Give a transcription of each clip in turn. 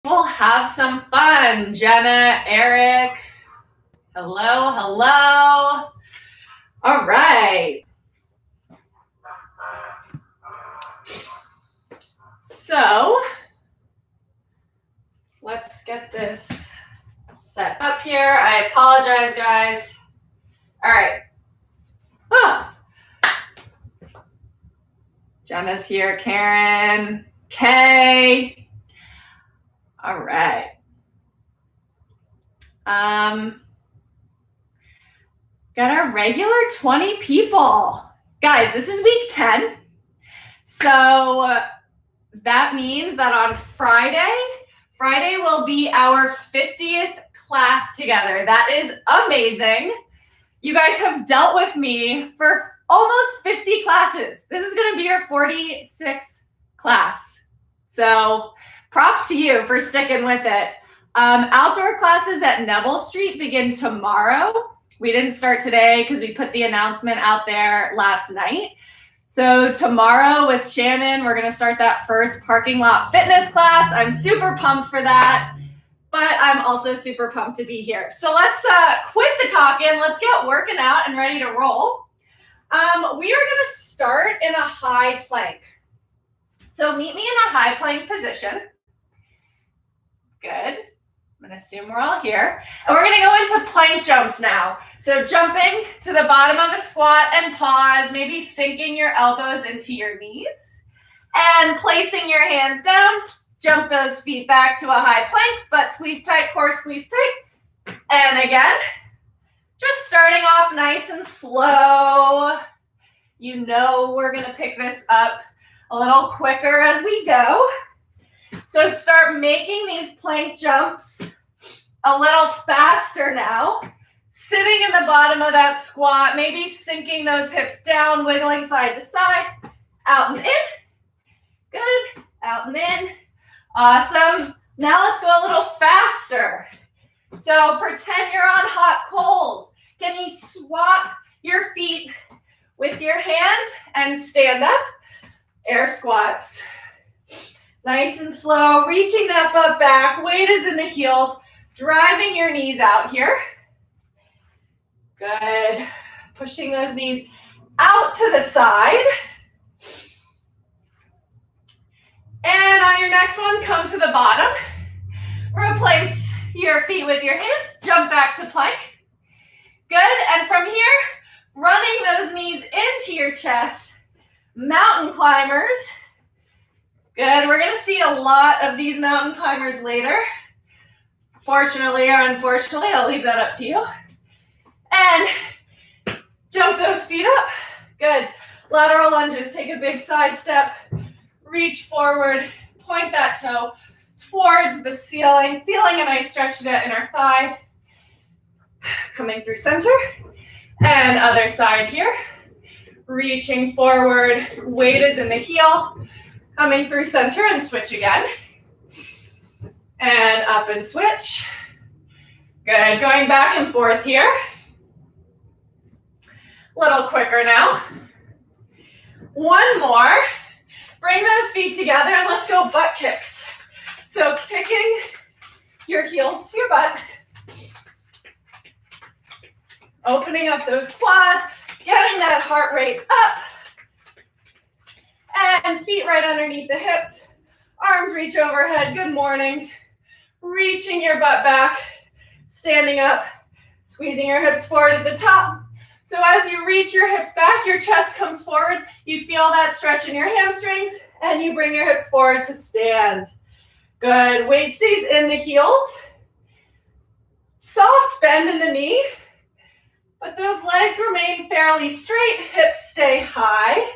We'll have some fun. Jenna, Eric, hello, hello. All right. So let's get this set up here. I apologize, guys. All right. Oh. Jenna's here, Karen, Kay. All right. Got our regular 20 people. Guys, this is week 10. So that means that on Friday will be our 50th class together. That is amazing. You guys have dealt with me for almost 50 classes. This is going to be your 46th class. So props to you for sticking with it. Outdoor classes at Neville Street begin tomorrow. We didn't start today because we put the announcement out there last night. So tomorrow with Shannon, we're going to start that first parking lot fitness class. I'm super pumped for that, but I'm also super pumped to be here. So let's quit the talking. Let's get working out and ready to roll. We are going to start in a high plank. So meet me in a high plank position. Good. I'm going to assume we're all here. And we're going to go into plank jumps now. So jumping to the bottom of a squat and pause, maybe sinking your elbows into your knees and placing your hands down. Jump those feet back to a high plank, but squeeze tight, core squeeze tight. And again, just starting off nice and slow. You know we're going to pick this up a little quicker as we go. So start making these plank jumps a little faster now. Sitting in the bottom of that squat, maybe sinking those hips down, wiggling side to side, out and in. Good, out and in. Awesome. Now let's go a little faster. So pretend you're on hot coals. Can you swap your feet with your hands and stand up? Air squats. Nice and slow, reaching that butt back. Weight is in the heels, driving your knees out here. Good. Pushing those knees out to the side. And on your next one, come to the bottom. Replace your feet with your hands. Jump back to plank. Good. And from here, running those knees into your chest. Mountain climbers. Good. We're going to see a lot of these mountain climbers later. Fortunately or unfortunately, I'll leave that up to you. And jump those feet up. Good. Lateral lunges. Take a big side step. Reach forward. Point that toe towards the ceiling. Feeling a nice stretch to that inner thigh. Coming through center. And other side here. Reaching forward. Weight is in the heel. Coming through center and switch again. And up and switch. Good. Going back and forth here. Little quicker now. One more. Bring those feet together and let's go butt kicks. So kicking your heels to your butt. Opening up those quads. Getting that heart rate up. And feet right underneath the hips. Arms reach overhead. Good mornings. Reaching your butt back. Standing up. Squeezing your hips forward at the top. So as you reach your hips back, your chest comes forward. You feel that stretch in your hamstrings. And you bring your hips forward to stand. Good. Weight stays in the heels. Soft bend in the knee. But those legs remain fairly straight. Hips stay high.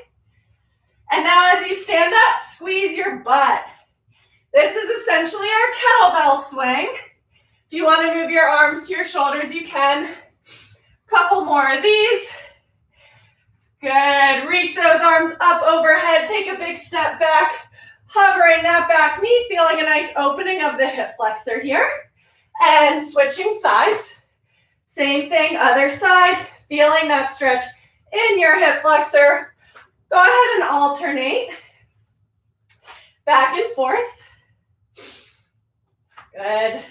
And now as you stand up, squeeze your butt. This is essentially our kettlebell swing. If you want to move your arms to your shoulders, you can. Couple more of these. Good. Reach those arms up overhead. Take a big step back. Hovering that back knee, feeling a nice opening of the hip flexor here. And switching sides. Same thing, other side. Feeling that stretch in your hip flexor. Go ahead and alternate. Back and forth. Good.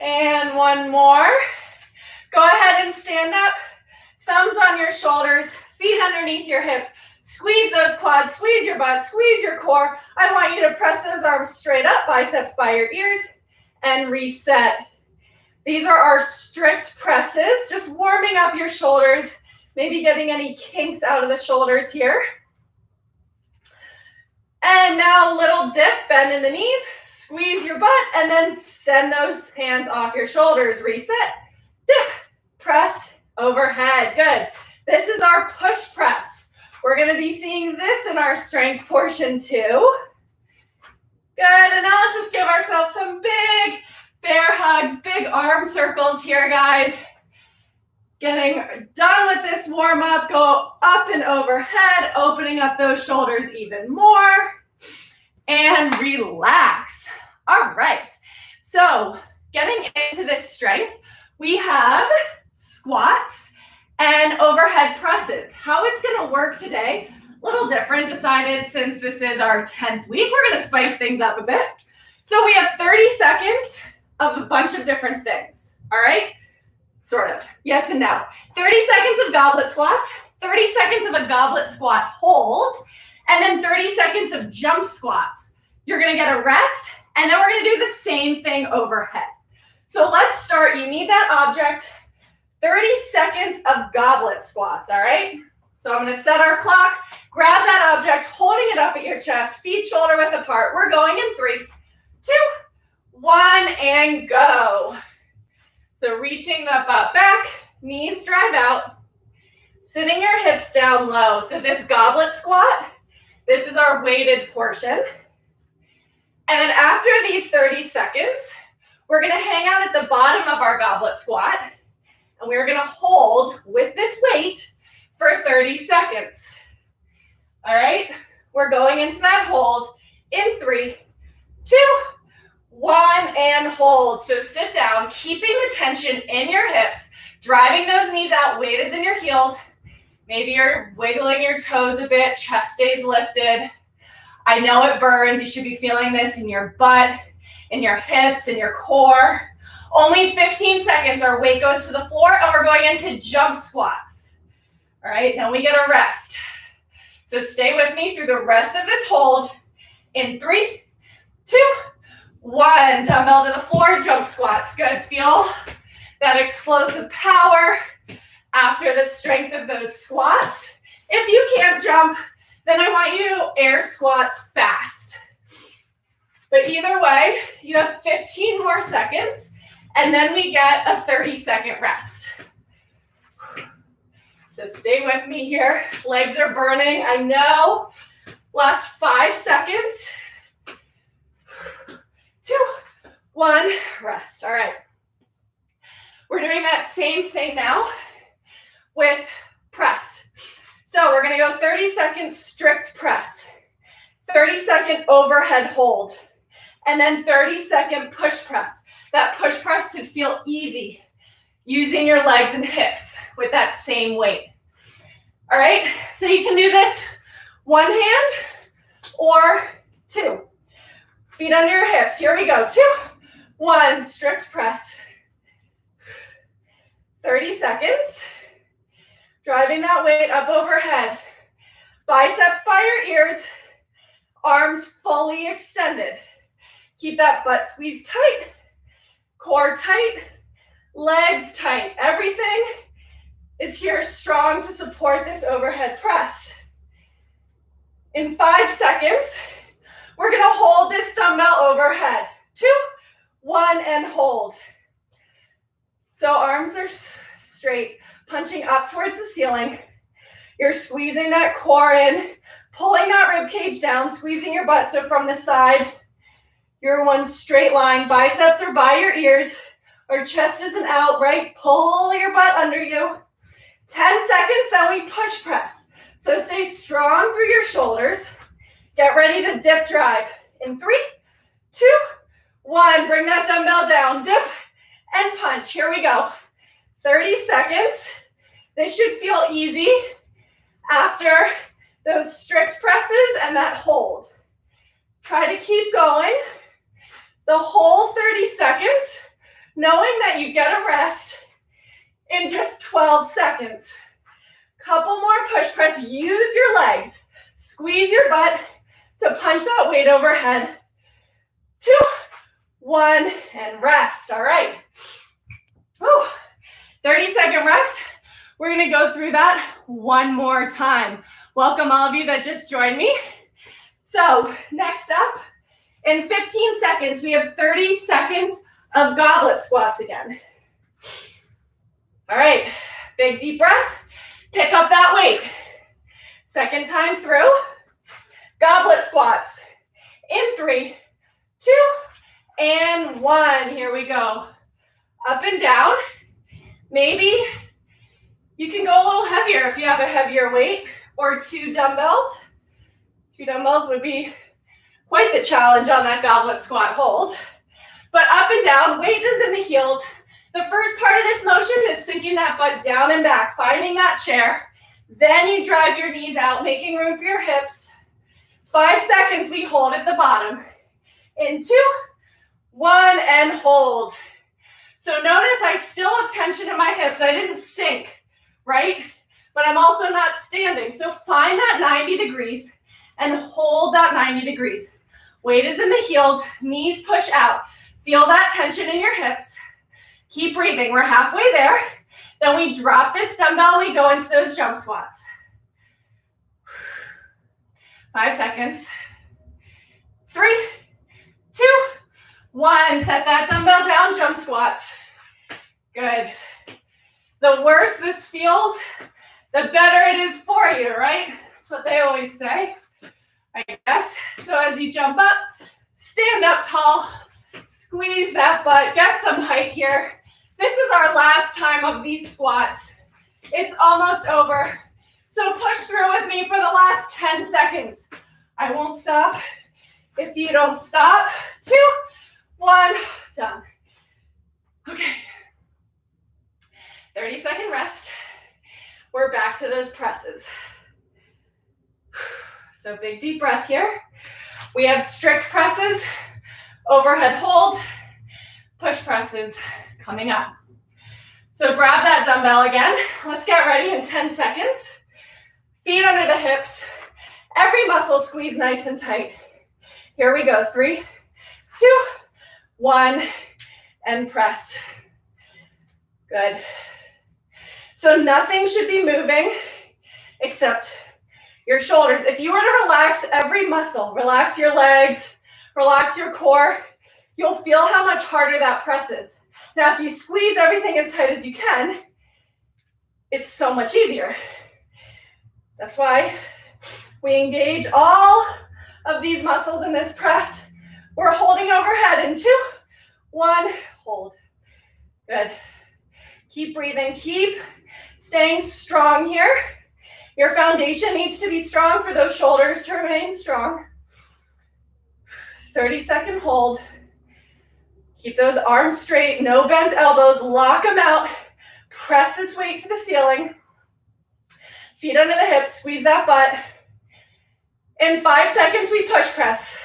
And one more. Go ahead and stand up. Thumbs on your shoulders, feet underneath your hips. Squeeze those quads, squeeze your butt, squeeze your core. I want you to press those arms straight up, biceps by your ears, and reset. These are our strict presses, just warming up your shoulders, maybe getting any kinks out of the shoulders here. And now a little dip, bend in the knees, squeeze your butt, and then send those hands off your shoulders. Reset, dip, press, overhead. Good. This is our push press. We're going to be seeing this in our strength portion too. Good. And now let's just give ourselves some big bear hugs, big arm circles here, guys. Getting done with this warm up, go up and overhead, opening up those shoulders even more, and relax. All right, so getting into this strength, we have squats and overhead presses. How it's gonna work today, a little different, decided since this is our 10th week, we're gonna spice things up a bit. So we have 30 seconds of a bunch of different things, all right? Sort of, yes and no. 30 seconds of goblet squats, 30 seconds of a goblet squat hold, and then 30 seconds of jump squats. You're gonna get a rest, and then we're gonna do the same thing overhead. So let's start, you need that object, 30 seconds of goblet squats, all right? So I'm gonna set our clock, grab that object, holding it up at your chest, feet shoulder width apart. We're going in 3, 2, 1, and go. So reaching the butt back, knees drive out, sitting your hips down low. So this goblet squat, this is our weighted portion. And then after these 30 seconds, we're gonna hang out at the bottom of our goblet squat, and we're gonna hold with this weight for 30 seconds. All right, we're going into that hold in 3, 2, 1, and hold. So sit down, keeping the tension in your hips, driving those knees out, weight is in your heels. Maybe you're wiggling your toes a bit, chest stays lifted. I know it burns. You should be feeling this in your butt, in your hips, in your core. Only 15 seconds, our weight goes to the floor, and we're going into jump squats. All right, then we get a rest. So stay with me through the rest of this hold in 3, 2, 1, dumbbell to the floor, jump squats. Good, feel that explosive power after the strength of those squats. If you can't jump, then I want you to air squats fast. But either way, you have 15 more seconds, and then we get a 30-second rest. So stay with me here. Legs are burning, I know. Last 5 seconds. 2, 1, rest. All right. We're doing that same thing now with press. So we're going to go 30 seconds strict press, 30-second overhead hold, and then 30-second push press. That push press should feel easy, using your legs and hips with that same weight. All right, so you can do this one hand or 2. Feet under your hips. Here we go. 2, 1, strict press. 30 seconds. Driving that weight up overhead. Biceps by your ears. Arms fully extended. Keep that butt squeezed tight. Core tight. Legs tight. Everything is here strong to support this overhead press. In 5 seconds, we're going to hold this dumbbell overhead. 2, 1, and hold. So arms are straight, punching up towards the ceiling. You're squeezing that core in, pulling that rib cage down, squeezing your butt. So from the side, you're one straight line. Biceps are by your ears. Our chest isn't out, right? Pull your butt under you. 10 seconds, then we push press. So stay strong through your shoulders. Get ready to dip drive. In 3, 2, 1. Bring that dumbbell down. Dip and punch. Here we go. 30 seconds. This should feel easy after those strict presses and that hold. Try to keep going the whole 30 seconds, knowing that you get a rest in just 12 seconds. Couple more push press. Use your legs. Squeeze your butt to punch that weight overhead. 2, 1, and rest. All right. Whew. 30-second rest. We're going to go through that one more time. Welcome all of you that just joined me. So next up, in 15 seconds, we have 30 seconds of goblet squats again. All right, big deep breath. Pick up that weight. Second time through. Goblet squats. In 3, 2, and 1. Here we go. Up and down. Maybe you can go a little heavier if you have a heavier weight, or 2 dumbbells. 2 dumbbells would be quite the challenge on that goblet squat hold. But up and down, weight is in the heels. The first part of this motion is sinking that butt down and back, finding that chair. Then you drive your knees out, making room for your hips. 5 seconds, we hold at the bottom. In 2, 1, and hold. So notice I still have tension in my hips. I didn't sink, right? But I'm also not standing. So find that 90 degrees and hold that 90 degrees. Weight is in the heels, knees push out. Feel that tension in your hips. Keep breathing. We're halfway there. Then we drop this dumbbell. We go into those jump squats. 5 seconds. 3, 2, 1. Set that dumbbell down, jump squats. Good. The worse this feels, the better it is for you, right? That's what they always say, I guess. So as you jump up, stand up tall, squeeze that butt, get some height here. This is our last time of these squats. It's almost over. So push through with me for the last 10 seconds. I won't stop if you don't stop. 2, 1, done. Okay. 30-second rest. We're back to those presses. So big deep breath here. We have strict presses, overhead hold, push presses coming up. So grab that dumbbell again. Let's get ready in 10 seconds. Feet under the hips. Every muscle squeeze nice and tight. Here we go. 3, 2, 1, and press. Good. So nothing should be moving except your shoulders. If you were to relax every muscle, relax your legs, relax your core, you'll feel how much harder that press is. Now, if you squeeze everything as tight as you can, it's so much easier. That's why we engage all of these muscles in this press. We're holding overhead in 2, 1, hold. Good. Keep breathing. Keep staying strong here. Your foundation needs to be strong for those shoulders to remain strong. 30-second hold. Keep those arms straight, no bent elbows, lock them out. Press this weight to the ceiling. Feet under the hips, squeeze that butt. In 5 seconds, we push press.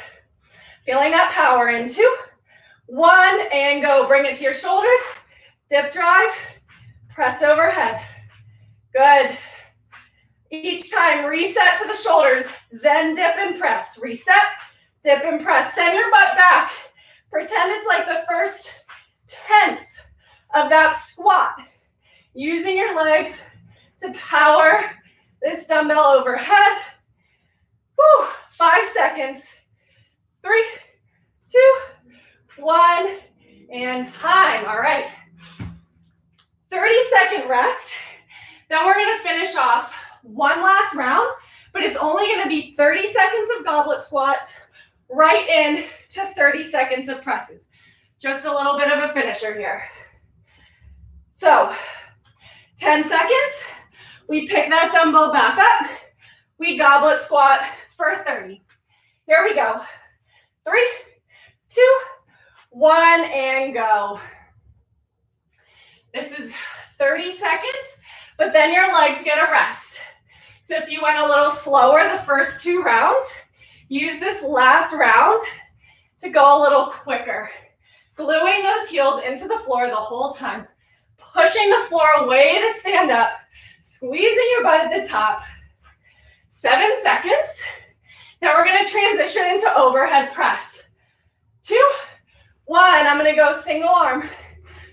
Feeling that power in 2, 1, and go. Bring it to your shoulders. Dip drive, press overhead. Good. Each time, reset to the shoulders, then dip and press. Reset, dip and press. Send your butt back. Pretend it's like the first 10th of that squat. Using your legs to power this dumbbell overhead. Whew. 5 seconds. 3, 2, 1, and time. All right. 30-second rest. Then we're going to finish off one last round, but it's only going to be 30 seconds of goblet squats right in to 30 seconds of presses. Just a little bit of a finisher here. So 10 seconds, we pick that dumbbell back up, we goblet squat for 30. Here we go. 3, 2, 1, and go. This is 30 seconds, but then your legs get a rest. So if you went a little slower the first 2 rounds, use this last round to go a little quicker. Gluing those heels into the floor the whole time. Pushing the floor away to stand up. Squeezing your butt at the top. 7 seconds. Now we're going to transition into overhead press. 2, 1. I'm going to go single arm.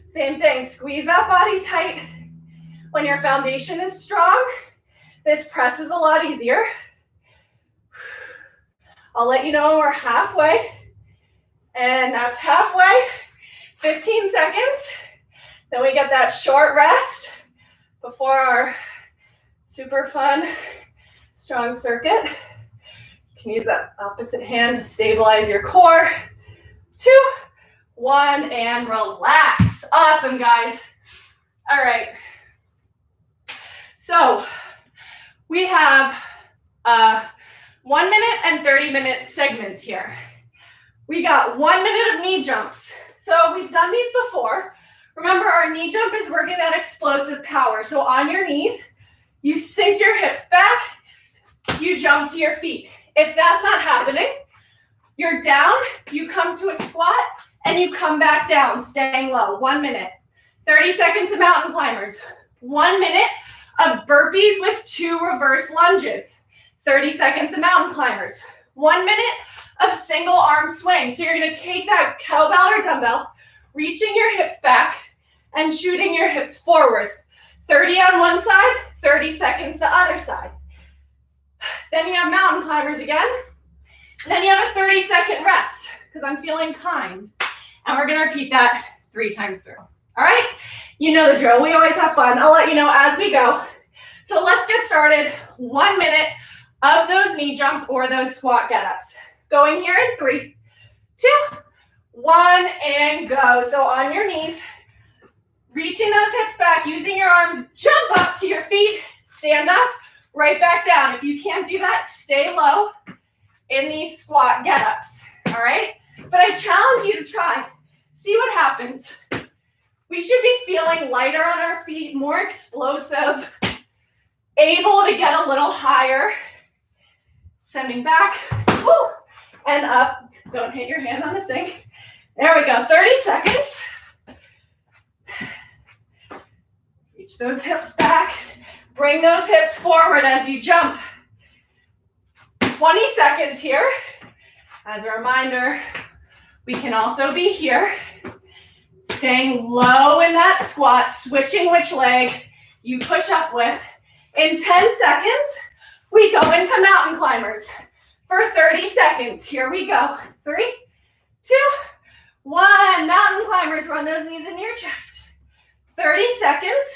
Same thing. Squeeze that body tight. When your foundation is strong, this press is a lot easier. I'll let you know when we're halfway. And that's halfway. 15 seconds. Then we get that short rest before our super fun strong circuit. You can use that opposite hand to stabilize your core. 2, 1, and relax. Awesome, guys. All right. So we have 1 minute and 30-minute segments here. We got 1 minute of knee jumps. So we've done these before. Remember, our knee jump is working that explosive power. So on your knees, you sink your hips back, you jump to your feet. If that's not happening, you're down, you come to a squat, and you come back down, staying low. 1 minute. 30 seconds of mountain climbers. 1 minute of burpees with 2 reverse lunges. 30 seconds of mountain climbers. 1 minute of single arm swing. So you're going to take that cowbell or dumbbell, reaching your hips back and shooting your hips forward. 30 on one side, 30 seconds the other side. Then you have mountain climbers again. Then you have a 30-second rest because I'm feeling kind. And we're going to repeat that 3 times through. All right? You know the drill. We always have fun. I'll let you know as we go. So let's get started. 1 minute of those knee jumps or those squat get-ups. Going here in 3, 2, 1, and go. So on your knees, reaching those hips back, using your arms, jump up to your feet, stand up, right back down. If you can't do that, stay low in these squat get-ups, all right? But I challenge you to try. See what happens. We should be feeling lighter on our feet, more explosive, able to get a little higher. Sending back, woo, and up. Don't hit your hand on the sink. There we go, 30 seconds. Reach those hips back. Bring those hips forward as you jump. 20 seconds here. As a reminder, we can also be here. Staying low in that squat, switching which leg you push up with. In 10 seconds, we go into mountain climbers for 30 seconds. Here we go. 3, 2, 1. Mountain climbers. Run those knees into your chest. 30 seconds.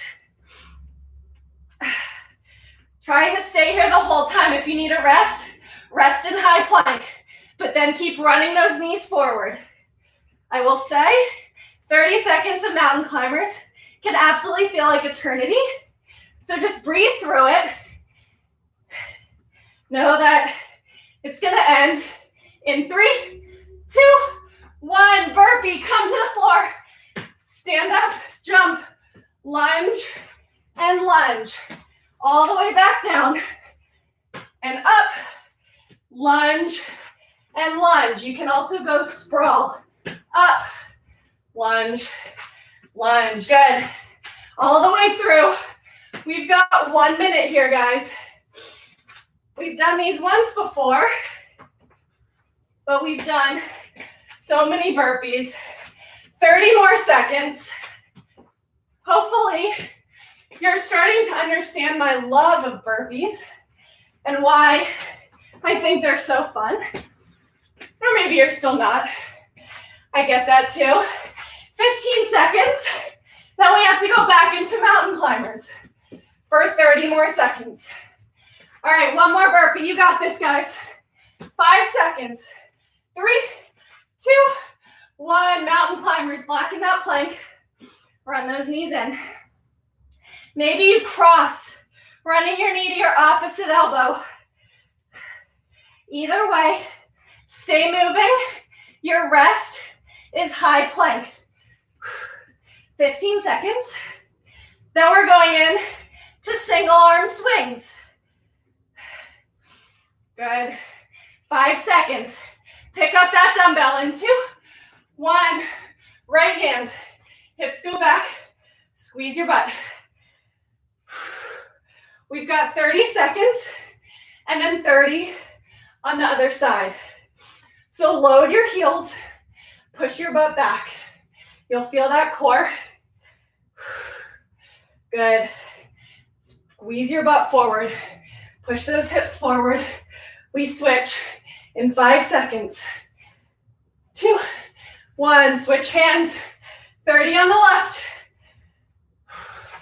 Trying to stay here the whole time. If you need a rest, rest in high plank, but then keep running those knees forward. I will say 30 seconds of mountain climbers can absolutely feel like eternity. So just breathe through it. Know that it's going to end in 3, 2, 1. Burpee, come to the floor. Stand up, jump, lunge, and lunge. All the way back down and up, lunge, and lunge. You can also go sprawl, up, lunge, lunge. Good. All the way through. We've got 1 minute here, guys. We've done these once before, but we've done so many burpees. 30 more seconds. Hopefully, you're starting to understand my love of burpees and why I think they're so fun. Or maybe you're still not. I get that too. 15 seconds. Then we have to go back into mountain climbers for 30 more seconds. All right, one more burpee. You got this, guys. 5 seconds. 3, 2, 1. Mountain climbers. Blacken that plank. Run those knees in. Maybe you cross, running your knee to your opposite elbow. Either way, stay moving. Your rest is high plank. 15 seconds. Then we're going in to single arm swings. Good. 5 seconds. Pick up that dumbbell in 2, 1. Right hand, hips go back, squeeze your butt. We've got 30 seconds and then 30 on the other side. So load your heels, push your butt back. You'll feel that core. Good. Squeeze your butt forward. Push those hips forward. We switch in 5 seconds. 2, 1. Switch hands. 30 on the left.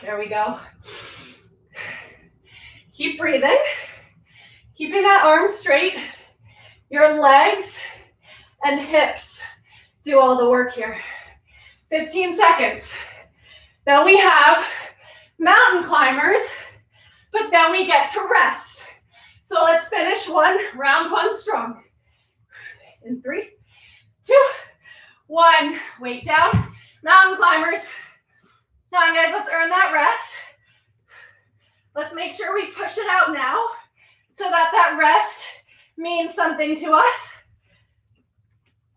There we go. Keep breathing. Keeping that arm straight. Your legs and hips do all the work here. 15 seconds. Then we have mountain climbers, but then we get to rest. So let's finish round one strong. In 3, 2, 1. Weight down. Mountain climbers. Come on, guys, let's earn that rest. Let's make sure we push it out now so that that rest means something to us.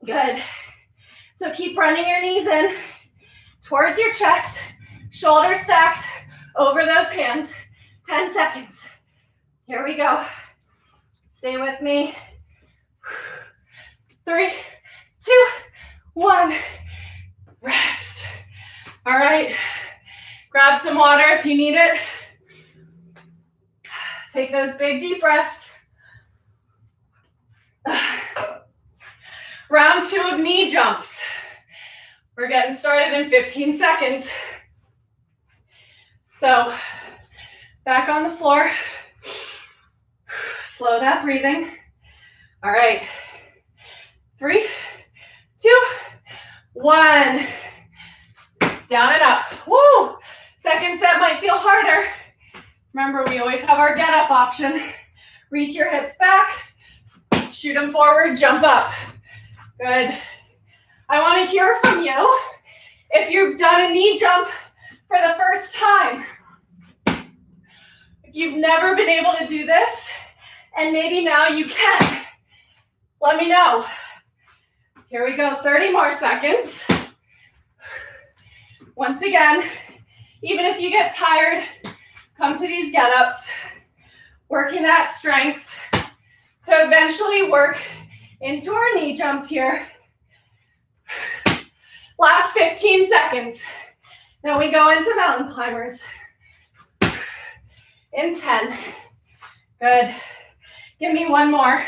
Good. So keep running your knees in towards your chest, shoulders stacked over those hands. 10 seconds. Here we go. Stay with me. 3, 2, 1. Rest. All right. Grab some water if you need it. Take those big deep breaths. Round 2 of knee jumps. We're getting started in 15 seconds. So, back on the floor. Slow that breathing. All right. 3, 2, 1. Down and up. Woo! Second set might feel harder. Remember, we always have our get up option. Reach your hips back. Shoot them forward, jump up. Good. I want to hear from you if you've done a knee jump for the first time. If you've never been able to do this, and maybe now you can, let me know. Here we go, 30 more seconds. Once again, even if you get tired, come to these get-ups, working that strength to eventually work into our knee jumps here. Last 15 seconds. Then we go into mountain climbers. In 10. Good. Give me one more.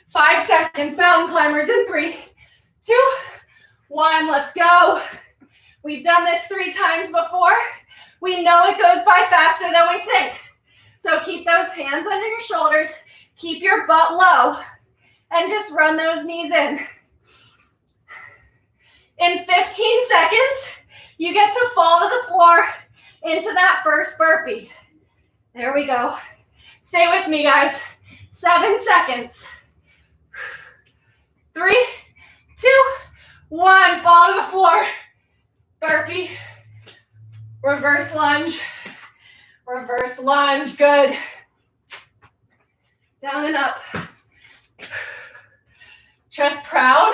5 seconds. Mountain climbers in 3, 2, 1. Let's go. We've done this 3 times before. We know it goes by faster than we think. So keep those hands under your shoulders. Keep your butt low. And just run those knees in. In 15 seconds, you get to fall to the floor into that first burpee. There we go. Stay with me, guys. 7 seconds. 3, 2, 1. Fall to the floor. Burpee. Reverse lunge. Reverse lunge. Good. Down and up. Chest proud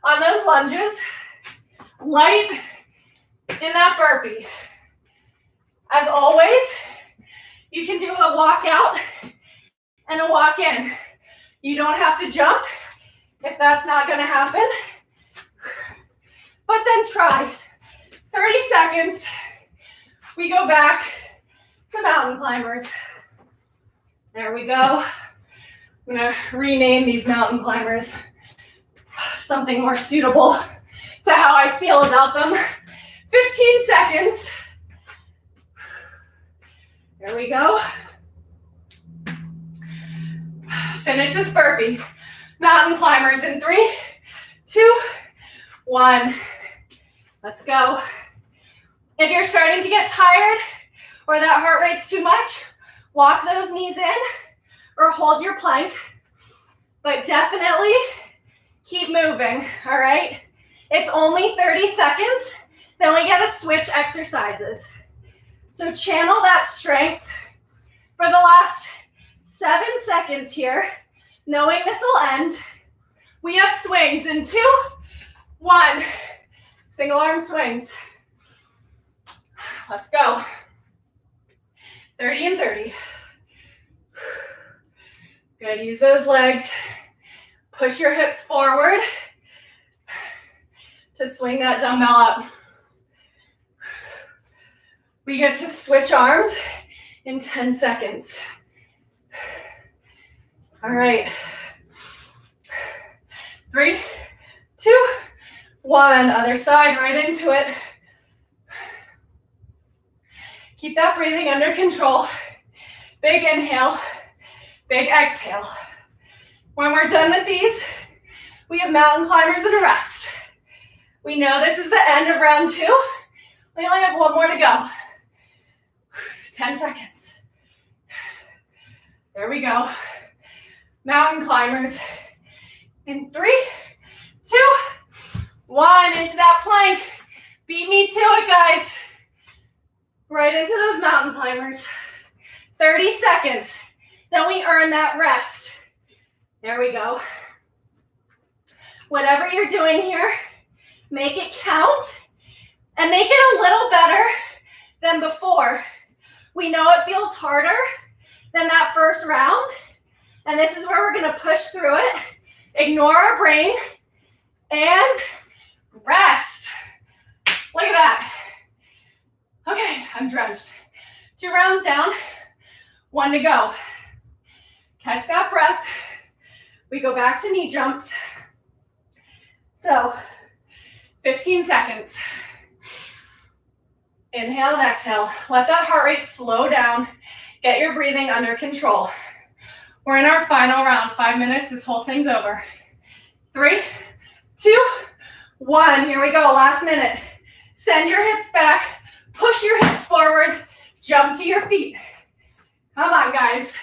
on those lunges. Light in that burpee. As always, you can do a walk out and a walk in. You don't have to jump if that's not going to happen. But then try. 30 seconds. We go back to mountain climbers. There we go. I'm going to rename these mountain climbers something more suitable to how I feel about them. 15 seconds. There we go. Finish this burpee. Mountain climbers in 3, 2, 1. Let's go. If you're starting to get tired or that heart rate's too much, walk those knees in or hold your plank. But definitely keep moving, all right? It's only 30 seconds, then we get to switch exercises. So channel that strength for the last 7 seconds here. Knowing this will end, we have swings in 2, 1. Single arm swings. Let's go. 30 and 30. Good, use those legs. Push your hips forward to swing that dumbbell up. We get to switch arms in 10 seconds. All right. 3, 2, 1. Other side, right into it. Keep that breathing under control. Big inhale, big exhale. When we're done with these, we have mountain climbers and a rest. We know this is the end of round 2. We only have 1 more to go. 10 seconds. There we go. Mountain climbers. In 3, 2, 1. Into that plank. Beat me to it, guys. Right into those mountain climbers. 30 seconds. Then we earn that rest. There we go. Whatever you're doing here, make it count and make it a little better than before. We know it feels harder than that first round, and this is where we're going to push through it, ignore our brain, and rest. Look at that. Okay, I'm drenched. 2 rounds down, 1 to go. Catch that breath. We go back to knee jumps. So, 15 seconds. Inhale and exhale. Let that heart rate slow down. Get your breathing under control. We're in our final round. 5 minutes, this whole thing's over. 3, 2, 1. Here we go, last minute. Send your hips back. Push your hips forward. Jump to your feet. Come on, guys.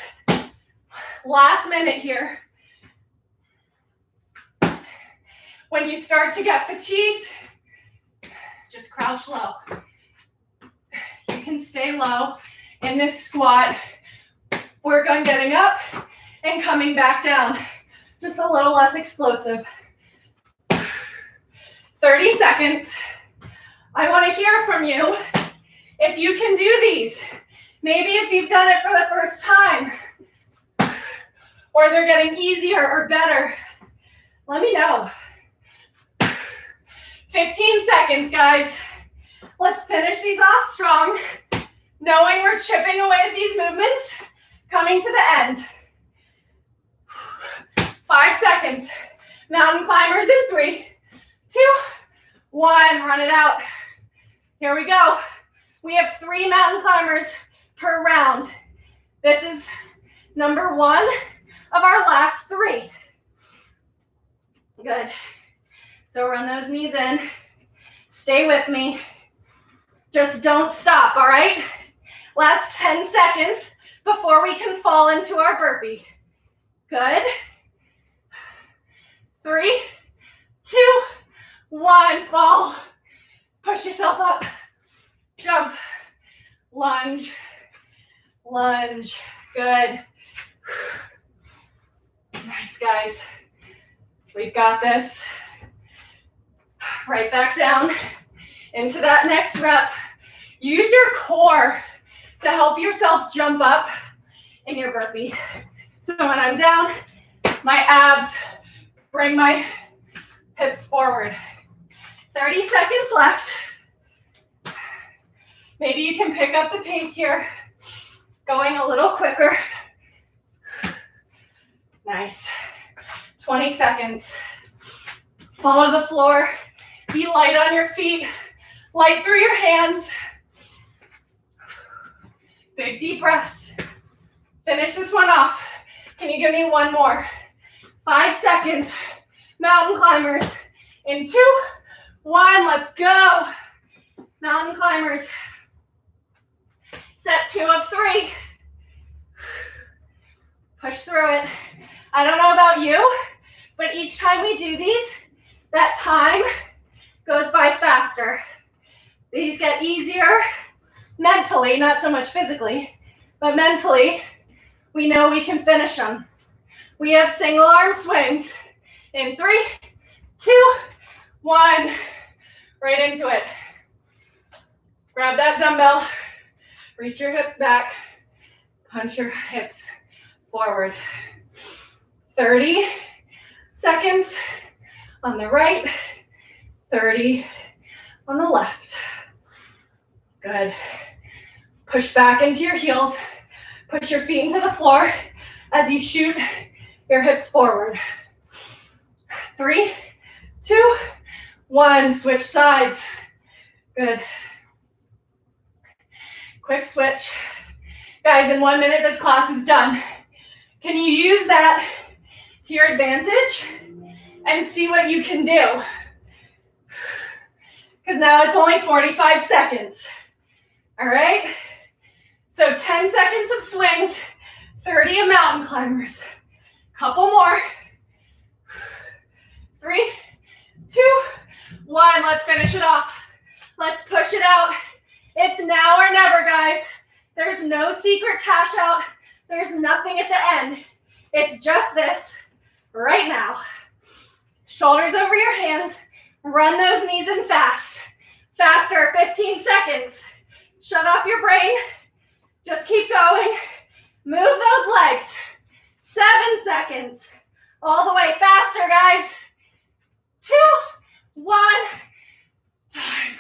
Last minute here. When you start to get fatigued, just crouch low. You can stay low in this squat. Work on getting up and coming back down. Just a little less explosive. 30 seconds. I want to hear from you if you can do these. Maybe if you've done it for the first time, or they're getting easier or better. Let me know. 15 seconds, guys. Let's finish these off strong, knowing we're chipping away at these movements, coming to the end. 5 seconds. Mountain climbers in 3, 2, 1. Run it out. Here we go. We have 3 mountain climbers per round. This is number 1 of our last 3. Good. So run those knees in. Stay with me. Just don't stop, all right? Last 10 seconds before we can fall into our burpee. Good. 3, 2, 1. Fall. Push yourself up. Jump. Lunge. Lunge. Good. Nice, guys. We've got this. Right back down into that next rep. Use your core to help yourself jump up in your burpee. So when I'm down, my abs bring my hips forward. 30 seconds left. Maybe you can pick up the pace here, going a little quicker. Nice. 20 seconds. Follow the floor. Be light on your feet. Light through your hands. Big deep breaths. Finish this one off. Can you give me 1 more? 5 seconds. Mountain climbers. In 2, 1. Let's go. Mountain climbers. Set 2 of 3. Push through it. I don't know about you, but each time we do these, that time goes by faster. These get easier mentally, not so much physically, but mentally, we know we can finish them. We have single arm swings. In 3, 2, 1. Right into it. Grab that dumbbell. Reach your hips back. Punch your hips forward. 30 seconds on the right, 30 on the left. Good. Push back into your heels. Push your feet into the floor as you shoot your hips forward. 3, 2, 1. Switch sides. Good. Quick switch. Guys, in 1 minute, this class is done. Can you use that to your advantage and see what you can do? Because now it's only 45 seconds. All right? So 10 seconds of swings, 30 of mountain climbers. Couple more. 3, 2, 1. Let's finish it off. Let's push it out. It's now or never, guys. There's no secret cash out. There's nothing at the end. It's just this right now. Shoulders over your hands. Run those knees in fast. Faster, 15 seconds. Shut off your brain. Just keep going. Move those legs. 7 seconds. All the way faster, guys. 2, 1. Time.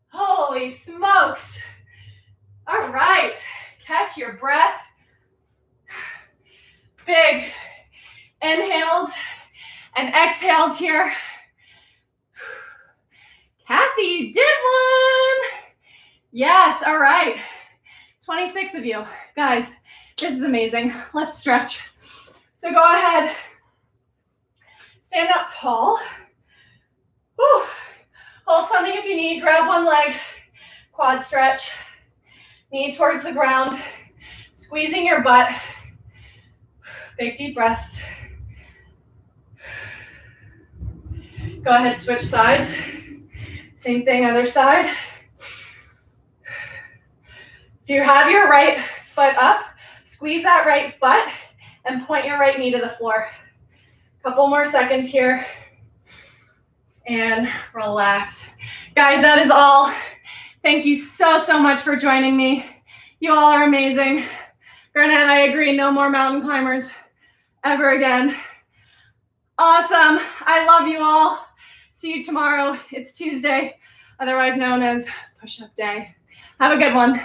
Holy smokes. All right. Catch your breath. Big inhales and exhales here. Kathy, you did one. Yes, all right. 26 of you. Guys, this is amazing. Let's stretch. So go ahead. Stand up tall. Whew. Hold something if you need. Grab one leg. Quad stretch. Knee towards the ground. Squeezing your butt. Big deep breaths. Go ahead, switch sides. Same thing, other side. If you have your right foot up, squeeze that right butt and point your right knee to the floor. Couple more seconds here. And relax. Guys, that is all. Thank you so, so much for joining me. You all are amazing. Bernadette, I agree, no more mountain climbers ever again. Awesome. I love you all. See you tomorrow. It's Tuesday, otherwise known as push-up day. Have a good one.